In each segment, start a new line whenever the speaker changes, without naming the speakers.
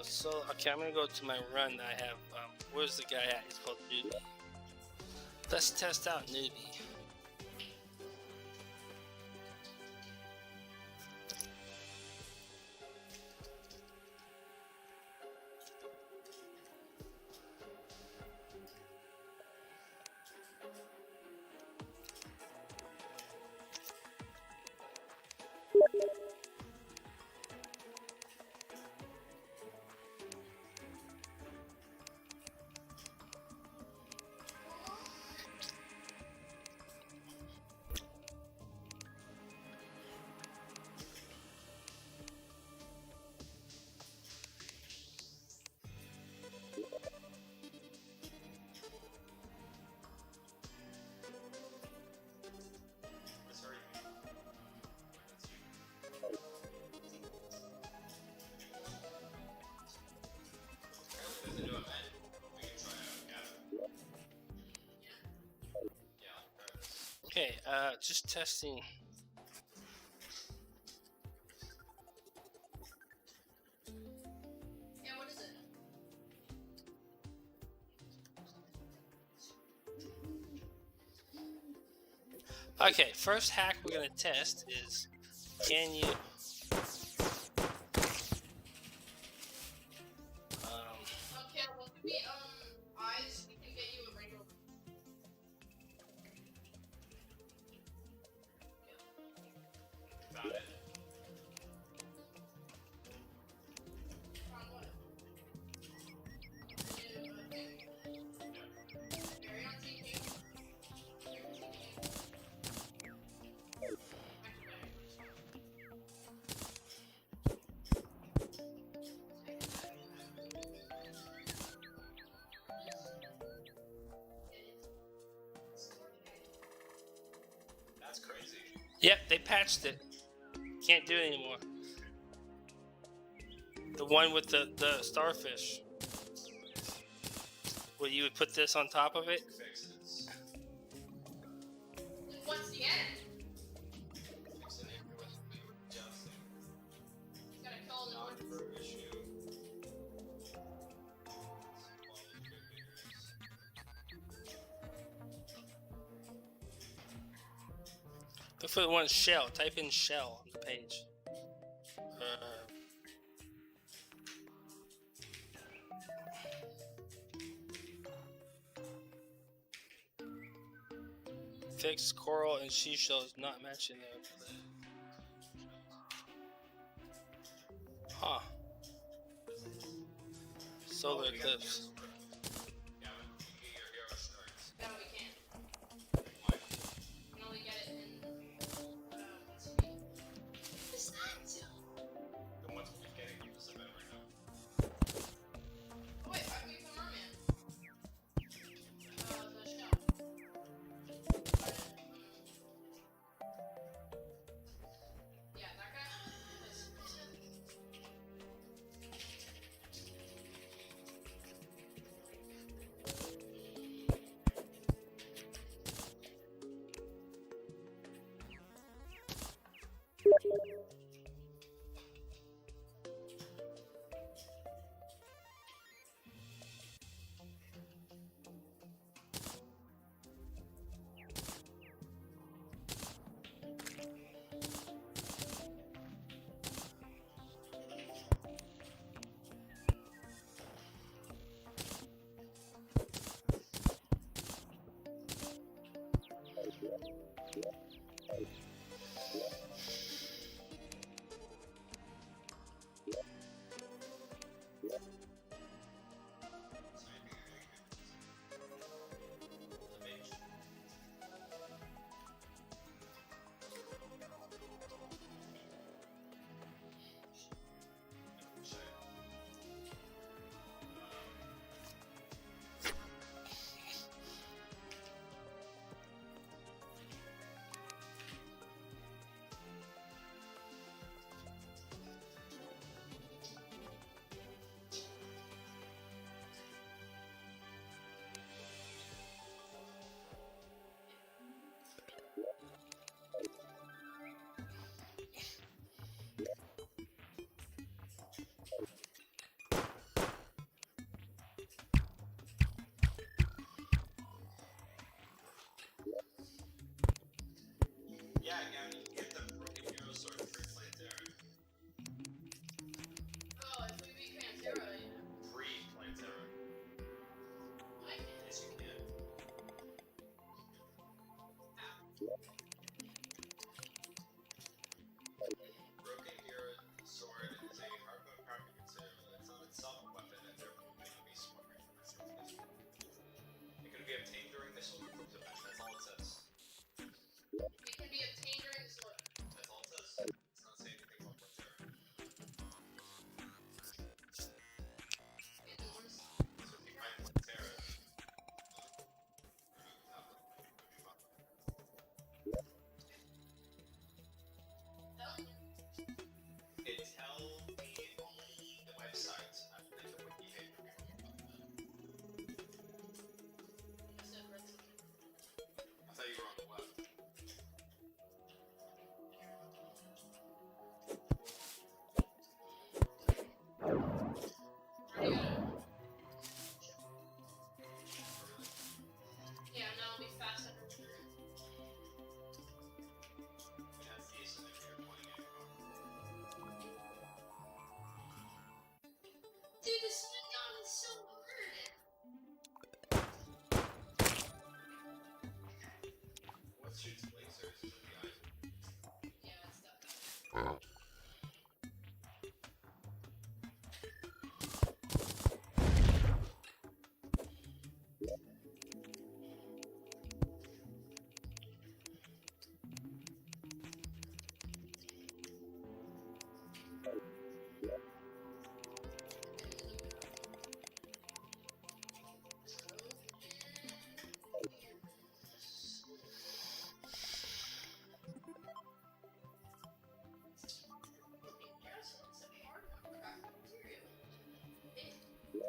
So okay, I'm gonna go to my run that I have. Where's the guy at? He's called Newbie. Let's test out Newbie. Okay, just testing.
Yeah, what is it?
Okay, first hack we're gonna test is, can you
Okay, well, could be eyes. We can get you a regular.
Found it.
Found what? Carry on TQ.
That's crazy.
Yep, they patched it. Can't do it anymore. The one with the starfish. Where you would put this on top of it.
Fixes.
What's the end?
Fixing it with adjusting.
Gotta kill the one.
For issue.
Look for the one shell. Type in shell on the page. Fix coral and seashells not matching there. Huh. Solar eclipse.
Yeah, but you get your hero strikes.
No, we can't.
Why?
We can only get it in. What's that?
The ones we're getting is the better right now.
Oh, wait, I can use the merman. The shell. Yeah, that guy.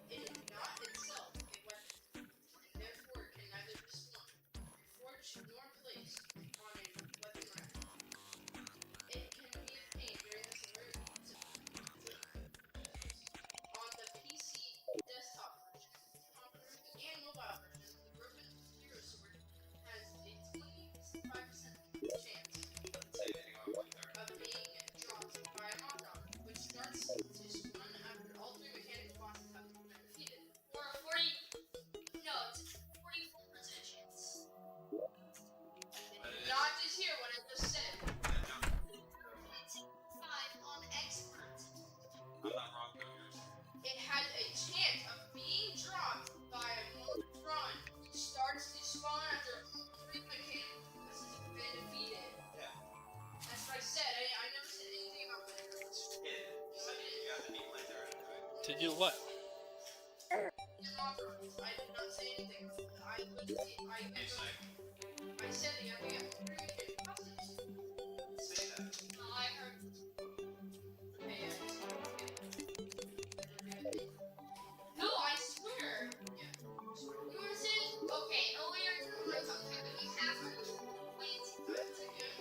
It is not itself a weapon, and therefore it can neither be spun, forged, nor placed on a weapon rack. It can be obtained during the very on the PC desktop version, computer, and mobile version. The broken hero sword has a 25% chance
Say anything about one third.
of being dropped by a mock on, which starts to spawn after all three mechanics bosses have been defeated.
Or a 40. No, it's a 44% chance.
Not to hear what I just said.
That jump.
5 on expert.
I'm not wrong, Cougars.
It has a chance of being dropped by a Multistreaming, which starts to spawn after all three mechanics have been defeated.
Yeah.
That's what I said. I never said anything about that.
Hit it. You said you have to beat my third into it.
To do what?
I did not say anything.
You say.
I said that you have to get three mechanic bosses.
Say that.
No, I heard.
Okay, yeah,
No, I swear.
yeah.
You were saying, okay, earlier you were talking about we have to wait.
That's a good.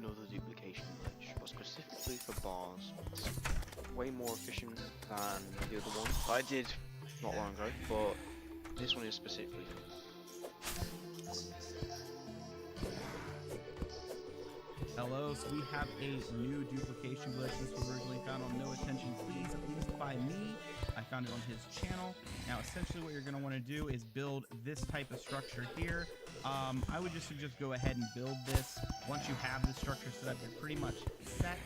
another duplication glitch, but specifically for bars. It's way more efficient than the other one that I did not long ago, but this one is specifically.
Hello, so we have a new duplication glitch. This was originally found on No Attention Please, at least by me. I found it on his channel. Now, essentially what you're going to want to do is build this type of structure here. I would just suggest go ahead and build this. Once you have the structure set up, you're pretty much set.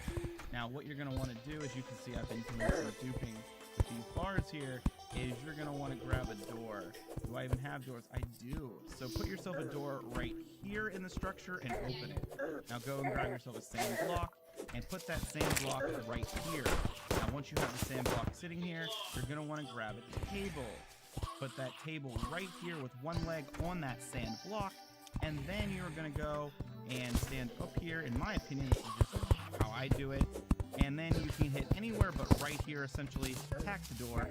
Now, what you're going to want to do, as you can see, I've been doing some duping with these bars here, is you're going to want to grab a door. Do I even have doors? I do. So put yourself a door right here in the structure and open it. Now go and grab yourself a sand block and put that sand block right here. Now once you have the sand block sitting here, you're going to want to grab a table. Put that table right here with one leg on that sand block, and then you're going to go and stand up here. In my opinion, this is just how I do it. And then you can hit anywhere but right here, essentially, attack the door.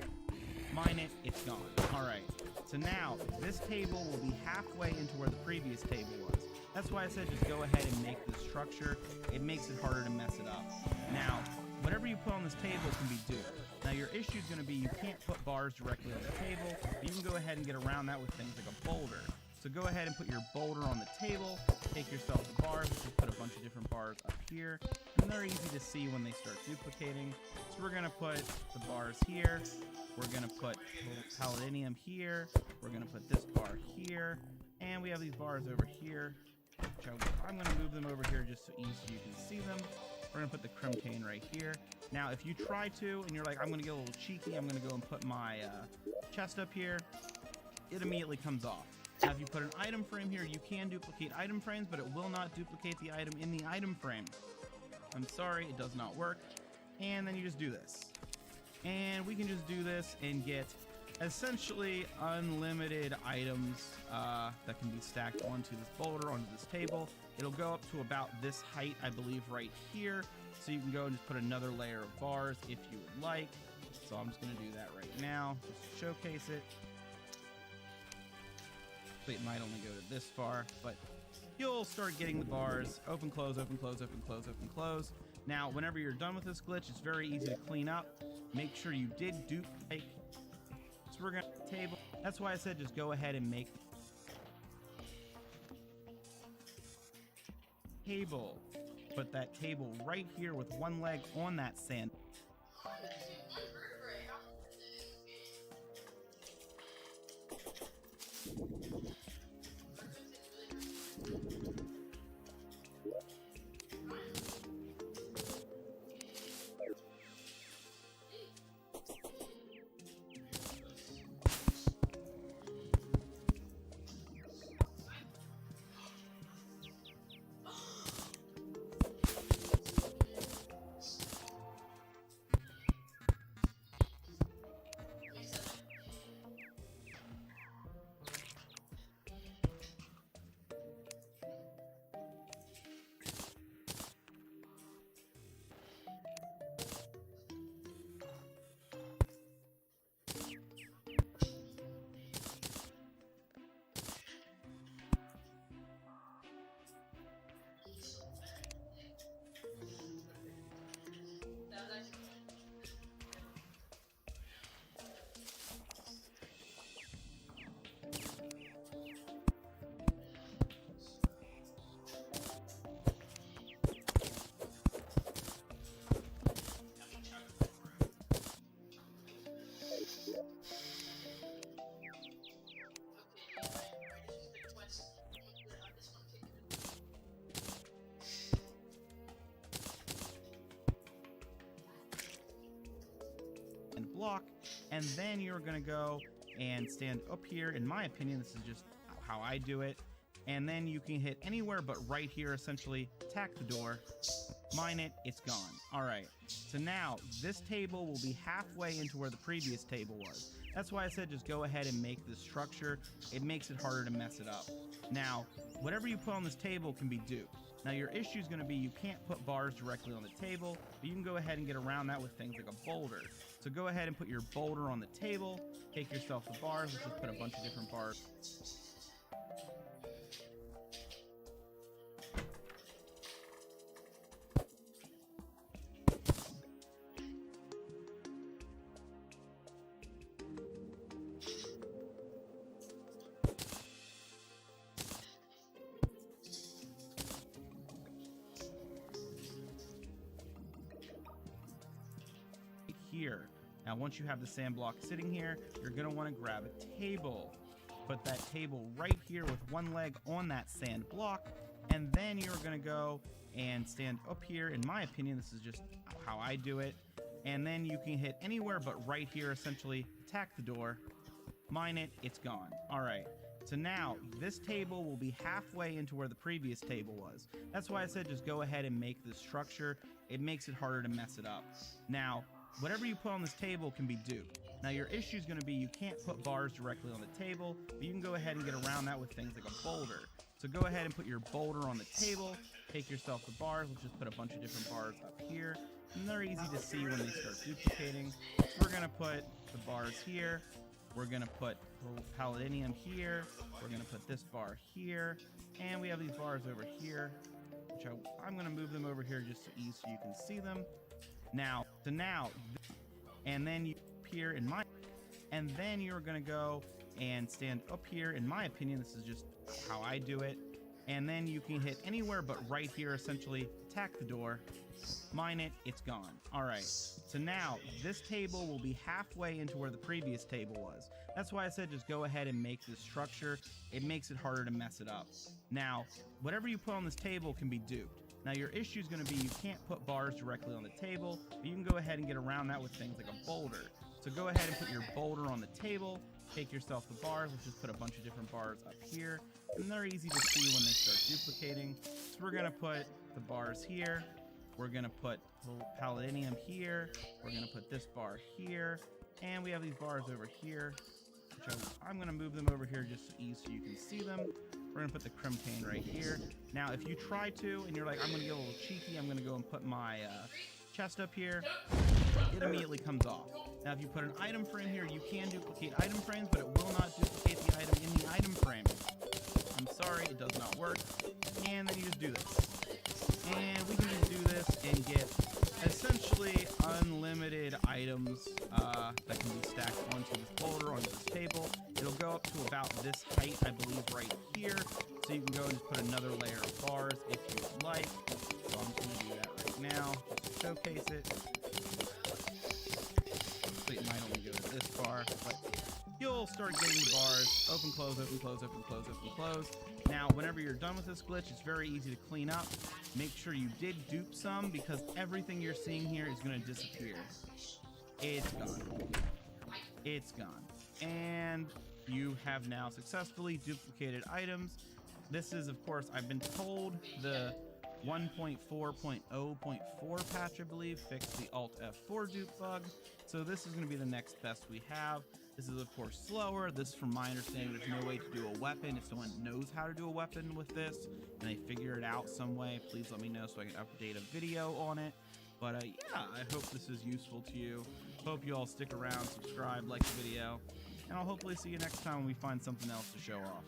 Mine it, it's gone. Alright, so now this table will be halfway into where the previous table was. That's why I said just go ahead and make this structure. It makes it harder to mess it up. Now, whatever you put on this table can be duped. Now your issue is going to be you can't put bars directly on the table, but you can go ahead and get around that with things like a boulder. So go ahead and put your boulder on the table, take yourself the bars, just put a bunch of different bars up here, and they're easy to see when they start duplicating. So we're going to put the bars here, we're going to put palladium here, we're going to put this bar here, and we have these bars over here. I'm going to move them over here just so easy you can see them. We're going to put the crumcane right here. Now, if you try to, and you're like, I'm going to get a little cheeky, I'm going to go and put my chest up here, it immediately comes off. Now, if you put an item frame here, you can duplicate item frames, but it will not duplicate the item in the item frame. I'm sorry, it does not work. And then you just do this. And we can just do this and get essentially unlimited items that can be stacked onto this boulder, onto this table. It'll go up to about this height, I believe, right here. So you can go and just put another layer of bars if you would like. So I'm just going to do that right now, just to showcase it. It might only go to this far, but you'll start getting the bars. Open, close, open, close, open, close, open, close. Now, whenever you're done with this glitch, it's very easy to clean up. Make sure you did duplicate. So we're going to table. That's why I said just go ahead and make the table. Put that table right here with one leg on that sand. Block, and then you're going to go and stand up here. In my opinion, this is just how I do it. And then you can hit anywhere but right here, essentially attack the door. Mine it, it's gone. All right, so now this table will be halfway into where the previous table was. That's why I said just go ahead and make this structure. It makes it harder to mess it up. Now, whatever you put on this table can be duped. Now your issue is going to be you can't put bars directly on the table, but you can go ahead and get around that with things like a boulder. So go ahead and put your boulder on the table, take yourself the bars, let's just put a bunch of different bars. here. Now, once you have the sand block sitting here, you're going to want to grab a table. Put that table right here with one leg on that sand block, and then you're going to go and stand up here. In my opinion, this is just how I do it. And then you can hit anywhere but right here, essentially. Attack the door. Mine it. It's gone. All right. So now, this table will be halfway into where the previous table was. That's why I said just go ahead and make this structure. It makes it harder to mess it up. Now, whatever you put on this table can be duped. Now, your issue is going to be you can't put bars directly on the table, but you can go ahead and get around that with things like a boulder. So go ahead and put your boulder on the table, take yourself the bars. Let's just put a bunch of different bars up here. And they're easy to see when they start duplicating. So we're going to put the bars here. We're going to put palladium here. We're going to put this bar here. And we have these bars over here, which I'm going to move them over here just so you can see them. Now, and then you here in my, and then you're going to go and stand up here. In my opinion, this is just how I do it. And then you can hit anywhere but right here, essentially. Attack the door. Mine it. It's gone. All right. So now this table will be halfway into where the previous table was. That's why I said just go ahead and make this structure. It makes it harder to mess it up. Now, whatever you put on this table can be duped. Now, your issue is going to be you can't put bars directly on the table, but you can go ahead and get around that with things like a boulder. So go ahead and put your boulder on the table, take yourself the bars. Let's just put a bunch of different bars up here, and they're easy to see when they start duplicating. So we're going to put the bars here. We're going to put palladium here. We're going to put this bar here, and we have these bars over here, which I'm going to move them over here just so you can see them. We're going to put the crimtane right here. Now, if you try to, and you're like, I'm going to get a little cheeky, I'm going to go and put my chest up here, it immediately comes off. Now, if you put an item frame here, you can duplicate item frames, but it will not duplicate the item in the item frame. I'm sorry, it does not work. And then you just do this. And we can just do this and get essentially unlimited items that can be stacked onto this boulder, onto this table. It'll go up to about this height, I believe, right here. So you can go and just put another layer of bars if you like. So I'm just going to do that right now, just to showcase it. So it might only go to this bar, but you'll start getting the bars. Open, close, open, close, open, close, open, close. Now, whenever you're done with this glitch, it's very easy to clean up. Make sure you did dupe some, because everything you're seeing here is going to disappear. It's gone. It's gone. And you have now successfully duplicated items. This is, of course, I've been told the 1.4.0.4 patch, I believe, fixed the Alt F4 dupe bug. So this is going to be the next best we have. This is, of course, slower. This, from my understanding, there's no way to do a weapon. If someone knows how to do a weapon with this and they figure it out some way, please let me know so I can update a video on it. But yeah, I hope this is useful to you. Hope you all stick around, subscribe, like the video, and I'll hopefully see you next time when we find something else to show off.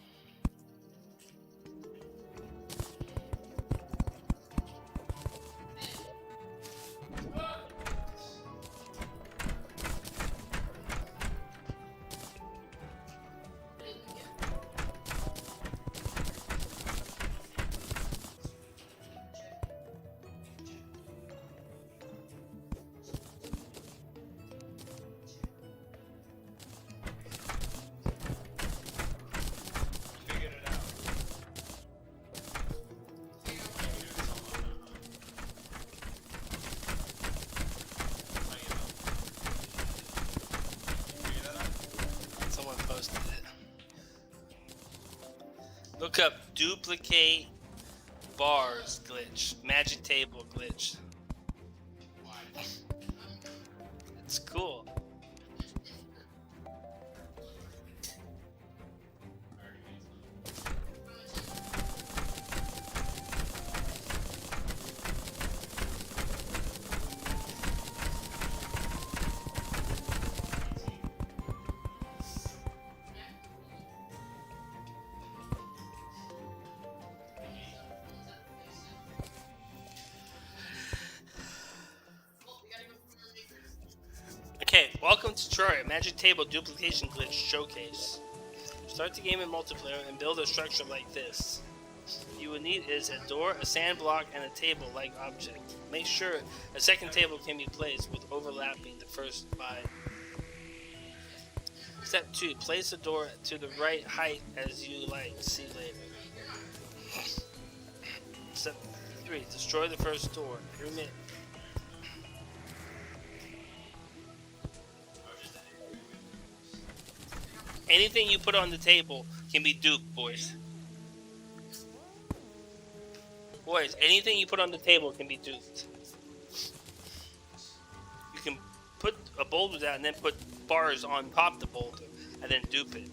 Figured it out. Figure that out?
Someone posted it. Look up duplicate bars glitch. Magic table glitch. It's cool. Okay, welcome to Terraria Magic Table Duplication Glitch Showcase. Start the game in multiplayer and build a structure like this. You will need is a door, a sand block, and a table-like object. Make sure a second table can be placed with overlapping the first by. Step 2. Place the door to the right height as you like. See later. Step 3. Destroy the first door. Remit. Anything you put on the table can be duped, boys. Boys, anything you put on the table can be duped. You can put a boulder down and then put bars on top of the boulder and then dupe it.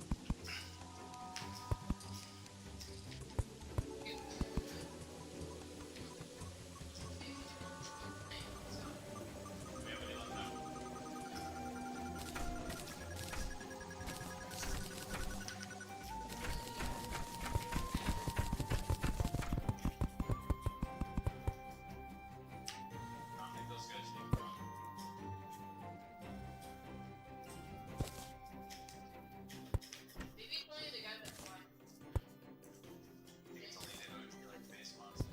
Maybe playing the guy that's blind.
It's only they don't do like face spots.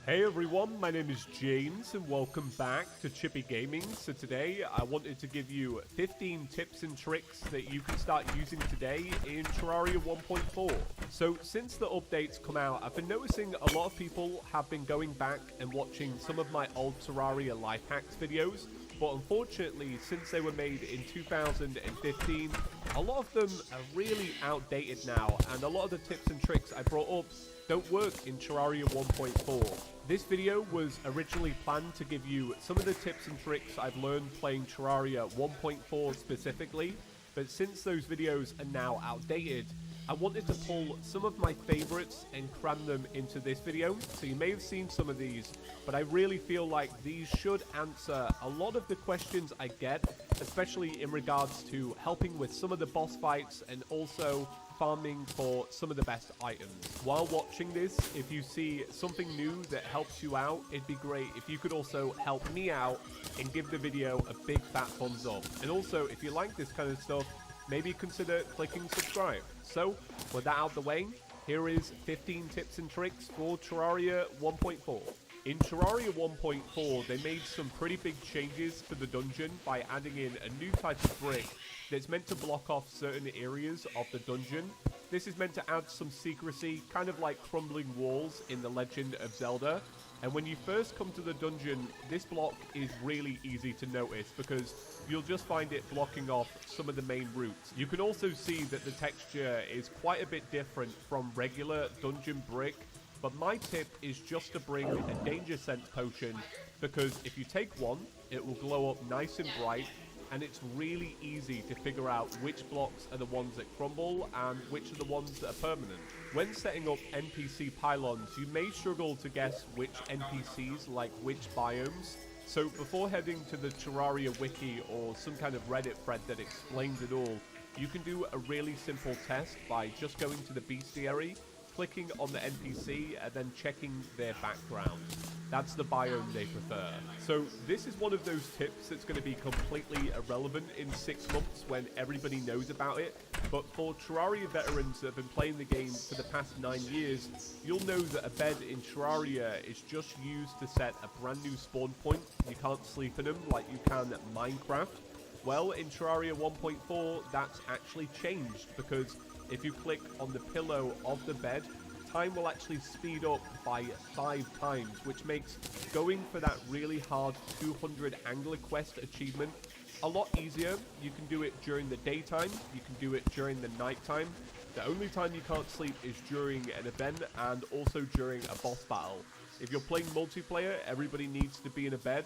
Hey everyone, my name is James and welcome back to Chippy Gaming. So today I wanted to give you 15 tips and tricks that you can start using today in Terraria 1.4. So since the updates come out, I've been noticing a lot of people have been going back and watching some of my old Terraria life hacks videos. But unfortunately, since they were made in 2015, a lot of them are really outdated now, and a lot of the tips and tricks I brought up don't work in Terraria 1.4. This video was originally planned to give you some of the tips and tricks I've learned playing Terraria 1.4 specifically, but since those videos are now outdated, I wanted to pull some of my favorites and cram them into this video. So you may have seen some of these, but I really feel like these should answer a lot of the questions I get, especially in regards to helping with some of the boss fights and also farming for some of the best items. While watching this, if you see something new that helps you out, it'd be great if you could also help me out and give the video a big fat thumbs up. And also, if you like this kind of stuff, maybe consider clicking subscribe. So, with that out of the way, here is 15 tips and tricks for Terraria 1.4. In Terraria 1.4, they made some pretty big changes to the dungeon by adding in a new type of brick that's meant to block off certain areas of the dungeon. This is meant to add some secrecy, kind of like crumbling walls in The Legend of Zelda. And when you first come to the dungeon, this block is really easy to notice because you'll just find it blocking off some of the main routes. You can also see that the texture is quite a bit different from regular dungeon brick, but my tip is just to bring a danger sense potion because if you take one, it will glow up nice and bright, and it's really easy to figure out which blocks are the ones that crumble and which are the ones that are permanent. When setting up NPC pylons, you may struggle to guess which NPCs like which biomes. So before heading to the Terraria wiki or some kind of Reddit thread that explains it all, you can do a really simple test by just going to the bestiary, clicking on the NPC, and then checking their background. That's the biome they prefer. So this is one of those tips that's going to be completely irrelevant in 6 months when everybody knows about it. But for Terraria veterans that have been playing the game for the past 9 years, you'll know that a bed in Terraria is just used to set a brand new spawn point. You can't sleep in them like you can at Minecraft. Well, in Terraria 1.4, that's actually changed because if you click on the pillow of the bed, time will actually speed up by 5 times, which makes going for that really hard 200 Angler Quest achievement a lot easier. You can do it during the daytime, you can do it during the nighttime. The only time you can't sleep is during an event and also during a boss battle. If you're playing multiplayer, everybody needs to be in a bed,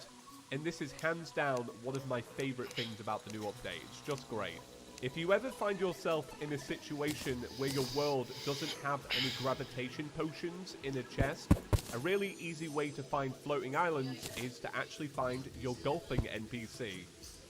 and this is hands down one of my favorite things about the new update. It's just great. If you ever find yourself in a situation where your world doesn't have any gravitation potions in a chest, a really easy way to find floating islands is to actually find your golfing NPC.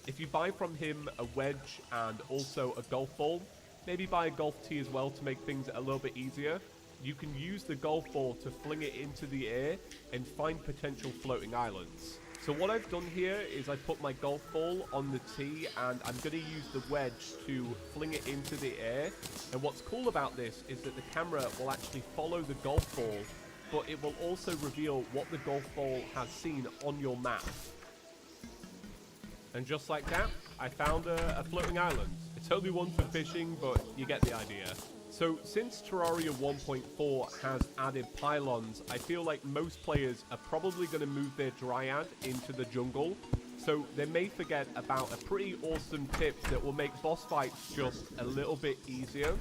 If you buy from him a wedge and also a golf ball, maybe buy a golf tee as well to make things a little bit easier, you can use the golf ball to fling it into the air and find potential floating islands. So what I've done here is I put my golf ball on the tee and I'm going to use the wedge to fling it into the air. And what's cool about this is that the camera will actually follow the golf ball, but it will also reveal what the golf ball has seen on your map. And just like that, I found a floating island. It's only one for fishing, but you get the idea. So since Terraria 1.4 has added pylons, I feel like most players are probably going to move their Dryad into the jungle. So they may forget about a pretty awesome tip that will make boss fights just a little bit easier.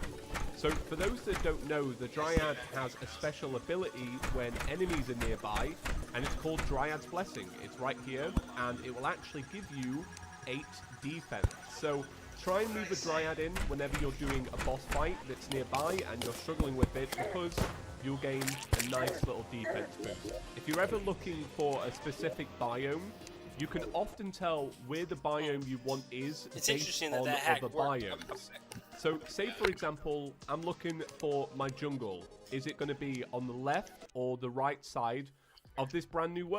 So for those that don't know, the Dryad has a special ability when enemies are nearby, and it's called Dryad's Blessing. It's right here, and it will actually give you 8 defense. So try and move a Dryad in whenever you're doing a boss fight that's nearby and you're struggling with it, because you'll gain a nice little defense boost. If you're ever looking for a specific biome, you can often tell where the biome you want is
It's
based
interesting that
on
that hack
other
worked.
biomes. So say for example, I'm looking for my jungle. Is it going to be on the left or the right side of this brand new world?